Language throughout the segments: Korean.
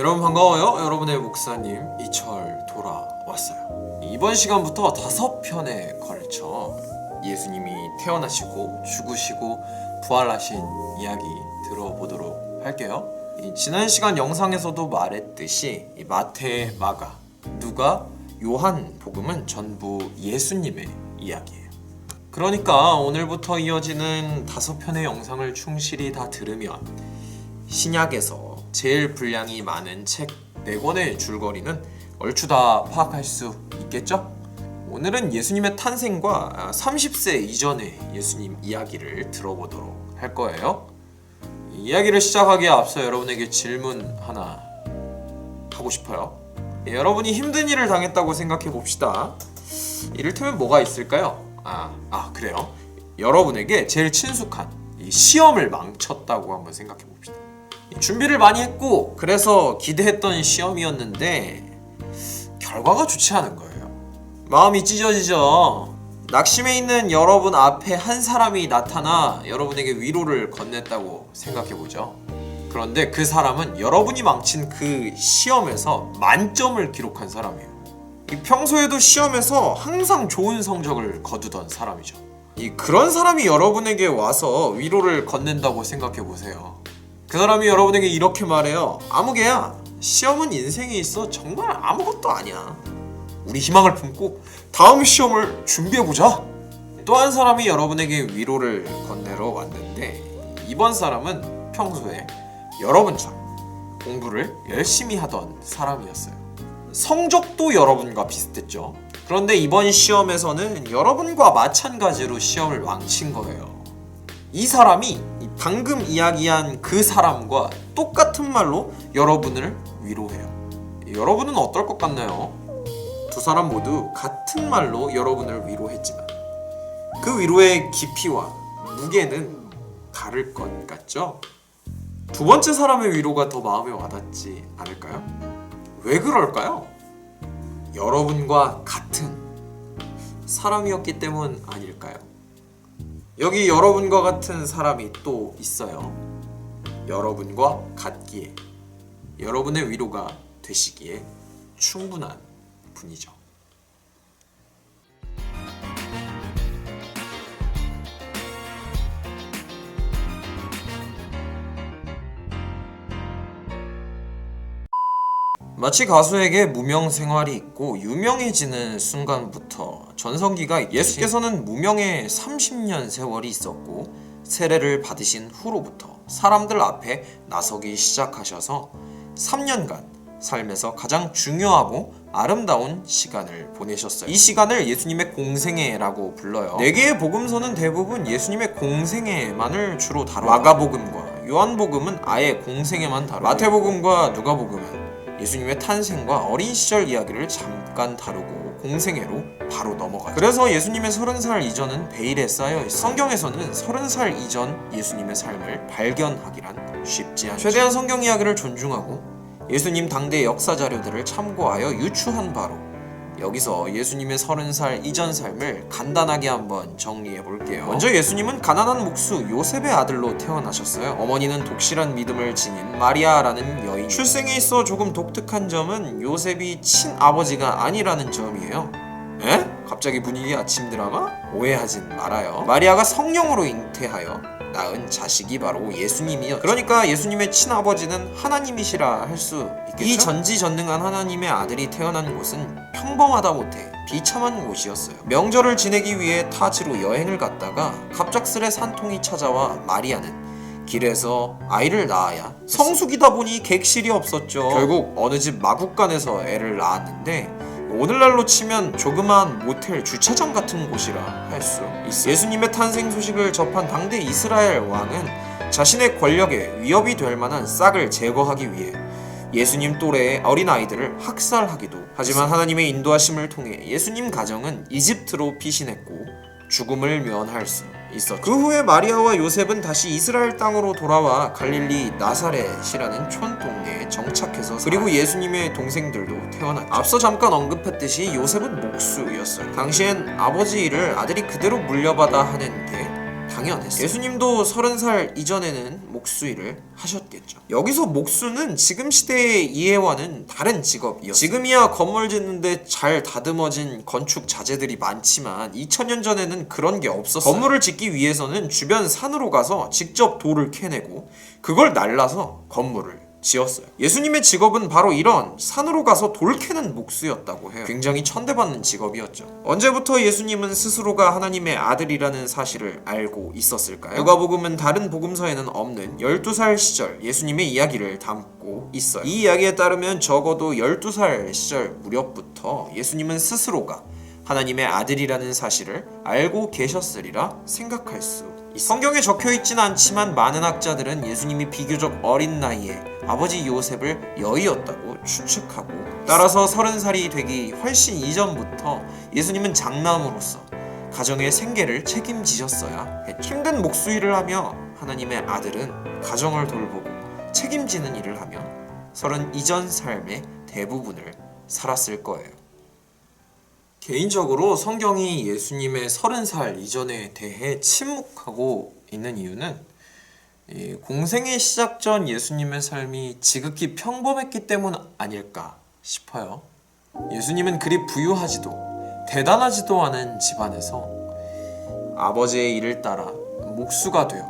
여러분 반가워요. 여러분의 목사님 이철 돌아왔어요. 이번 시간부터 5편에 걸쳐 예수님이 태어나시고 죽으시고 부활하신 이야기 들어보도록 할게요. 지난 시간 영상에서도 말했듯이 마태, 마가, 누가, 요한 복음은 전부 예수님의 이야기예요. 그러니까 오늘부터 이어지는 5편의 영상을 충실히 다 들으면 신약에서 제일 분량이 많은 책 4권의 줄거리는 얼추 다 파악할 수 있겠죠? 오늘은 예수님의 탄생과 30세 이전의 예수님 이야기를 들어보도록 할 거예요. 이야기를 시작하기에 앞서 여러분에게 질문 하나 하고 싶어요. 여러분이 힘든 일을 당했다고 생각해 봅시다. 이를테면 뭐가 있을까요? 그래요. 여러분에게 제일 친숙한 이 시험을 망쳤다고 한번 생각해 봅시다. 준비를 많이 했고 그래서 기대했던 시험이었는데 결과가 좋지 않은 거예요. 마음이 찢어지죠. 낙심해 있는 여러분 앞에 한 사람이 나타나 여러분에게 위로를 건넸다고 생각해보죠. 그런데 그 사람은 여러분이 망친 그 시험에서 만점을 기록한 사람이에요. 평소에도 시험에서 항상 좋은 성적을 거두던 사람이죠. 그런 사람이 여러분에게 와서 위로를 건넨다고 생각해보세요. 그 사람이 여러분에게 이렇게 말해요. 아무개야, 시험은 인생에 있어 정말 아무것도 아니야. 우리 희망을 품고 다음 시험을 준비해보자. 또 한 사람이 여러분에게 위로를 건네러 왔는데 이번 사람은 평소에 여러분처럼 공부를 열심히 하던 사람이었어요. 성적도 여러분과 비슷했죠. 그런데 이번 시험에서는 여러분과 마찬가지로 시험을 망친 거예요. 이 사람이 방금 이야기한 그 사람과 똑같은 말로 여러분을 위로해요. 여러분은 어떨 것 같나요? 두 사람 모두 같은 말로 여러분을 위로했지만 그 위로의 깊이와 무게는 다를 것 같죠? 두 번째 사람의 위로가 더 마음에 와닿지 않을까요? 왜 그럴까요? 여러분과 같은 사람이었기 때문 아닐까요? 여기 여러분과 같은 사람이 또 있어요. 여러분과 같기에, 여러분의 위로가 되시기에 충분한 분이죠. 마치 가수에게 무명 생활이 있고 유명해지는 순간부터 전성기가 예수께서는 무명의 30년 세월이 있었고 세례를 받으신 후로부터 사람들 앞에 나서기 시작하셔서 3년간 삶에서 가장 중요하고 아름다운 시간을 보내셨어요. 이 시간을 예수님의 공생애라고 불러요. 4개의 복음서는 대부분 예수님의 공생애만을 주로 다뤄요. 마가복음과 요한복음은 아예 공생애만 다루고 마태복음과 누가복음은 예수님의 탄생과 어린 시절 이야기를 잠깐 다루고 공생애로 바로 넘어가죠. 그래서 예수님의 30살 이전은 베일에 쌓여있어요. 성경에서는 30살 이전 예수님의 삶을 발견하기란 쉽지 않죠. 최대한 성경 이야기를 존중하고 예수님 당대 역사 자료들을 참고하여 유추한 바로 여기서 예수님의 30살 이전 삶을 간단하게 한번 정리해 볼게요. 먼저 예수님은 가난한 목수 요셉의 아들로 태어나셨어요. 어머니는 독실한 믿음을 지닌 마리아라는 여인. 출생에 있어 조금 독특한 점은 요셉이 친아버지가 아니라는 점이에요. 에? 갑자기 분위기 아침 드라마? 오해하진 말아요. 마리아가 성령으로 잉태하여 낳은 자식이 바로 예수님이었죠. 그러니까 예수님의 친아버지는 하나님이시라 할 수 있겠죠. 이 전지전능한 하나님의 아들이 태어난 곳은 평범하다 못해 비참한 곳이었어요. 명절을 지내기 위해 타지로 여행을 갔다가 갑작스레 산통이 찾아와 마리아는 길에서 아이를 낳아야 성숙이다 보니 객실이 없었죠. 결국 어느 집 마국간에서 애를 낳았는데 오늘날로 치면 조그마한 모텔 주차장 같은 곳이라 할 수 있어요. 예수님의 탄생 소식을 접한 당대 이스라엘 왕은 자신의 권력에 위협이 될 만한 싹을 제거하기 위해 예수님 또래의 어린아이들을 학살하기도 하지만 하나님의 인도하심을 통해 예수님 가정은 이집트로 피신했고 죽음을 면할 수 있었죠. 그 후에 마리아와 요셉은 다시 이스라엘 땅으로 돌아와 갈릴리 나사렛이라는 촌동네에 정착해서 그리고 예수님의 동생들도 태어났죠. 앞서 잠깐 언급했듯이 요셉은 목수였어요. 당시엔 아버지 일을 아들이 그대로 물려받아 하는 게 당연했어요. 예수님도 30살 이전에는 목수일을 하셨겠죠. 여기서 목수는 지금 시대의 이해와는 다른 직업이었어요. 지금이야 건물 짓는데 잘 다듬어진 건축 자재들이 많지만 2000년 전에는 그런 게 없었어요. 건물을 짓기 위해서는 주변 산으로 가서 직접 돌을 캐내고 그걸 날라서 건물을 지었어요. 예수님의 직업은 바로 이런 산으로 가서 돌 캐는 목수였다고 해요. 굉장히 천대받는 직업이었죠. 언제부터 예수님은 스스로가 하나님의 아들이라는 사실을 알고 있었을까요? 누가복음은 다른 복음서에는 없는 12살 시절 예수님의 이야기를 담고 있어요. 이 이야기에 따르면 적어도 12살 시절 무렵부터 예수님은 스스로가 하나님의 아들이라는 사실을 알고 계셨으리라 생각할 수 있어요. 성경에 적혀있진 않지만 많은 학자들은 예수님이 비교적 어린 나이에 아버지 요셉을 여의었다고 추측하고, 따라서 30살이 되기 훨씬 이전부터 예수님은 장남으로서 가정의 생계를 책임지셨어야 했죠. 힘든 목수일을 하며 하나님의 아들은 가정을 돌보고 책임지는 일을 하며 30 이전 삶의 대부분을 살았을 거예요. 개인적으로 성경이 예수님의 30살 이전에 대해 침묵하고 있는 이유는 공생의 시작 전 예수님의 삶이 지극히 평범했기 때문 아닐까 싶어요. 예수님은 그리 부유하지도 대단하지도 않은 집안에서 아버지의 일을 따라 목수가 되어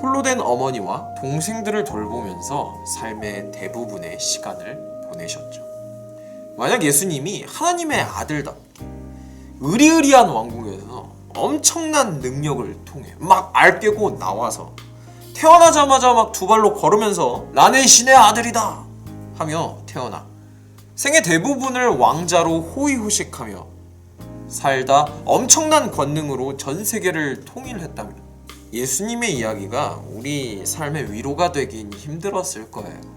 홀로 된 어머니와 동생들을 돌보면서 삶의 대부분의 시간을 보내셨죠. 만약 예수님이 하나님의 아들답게 으리으리한 왕궁에서 엄청난 능력을 통해 막 알깨고 나와서 태어나자마자 막 두 발로 걸으면서 나는 신의 아들이다 하며 태어나 생의 대부분을 왕자로 호의호식하며 살다 엄청난 권능으로 전 세계를 통일했다면 예수님의 이야기가 우리 삶의 위로가 되긴 힘들었을 거예요.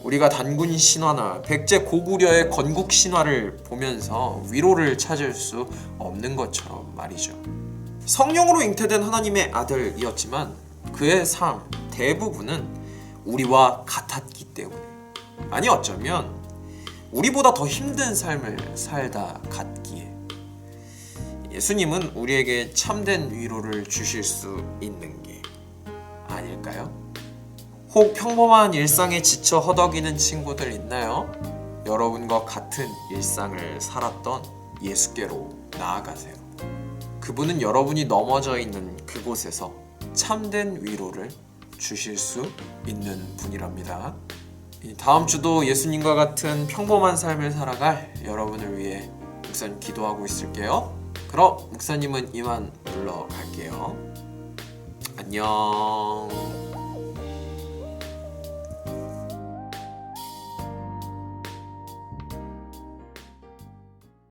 우리가 단군 신화나 백제 고구려의 건국 신화를 보면서 위로를 찾을 수 없는 것처럼 말이죠. 성령으로 잉태된 하나님의 아들이었지만 그의 삶 대부분은 우리와 같았기 때문에, 아니 어쩌면 우리보다 더 힘든 삶을 살다 갔기에 예수님은 우리에게 참된 위로를 주실 수 있는 게 아닐까요? 혹 평범한 일상에 지쳐 허덕이는 친구들 있나요? 여러분과 같은 일상을 살았던 예수께로 나아가세요. 그분은 여러분이 넘어져 있는 그곳에서 참된 위로를 주실 수 있는 분이랍니다. 다음 주도 예수님과 같은 평범한 삶을 살아갈 여러분을 위해 목사님 기도하고 있을게요. 그럼 목사님은 이만 물러갈게요. 안녕.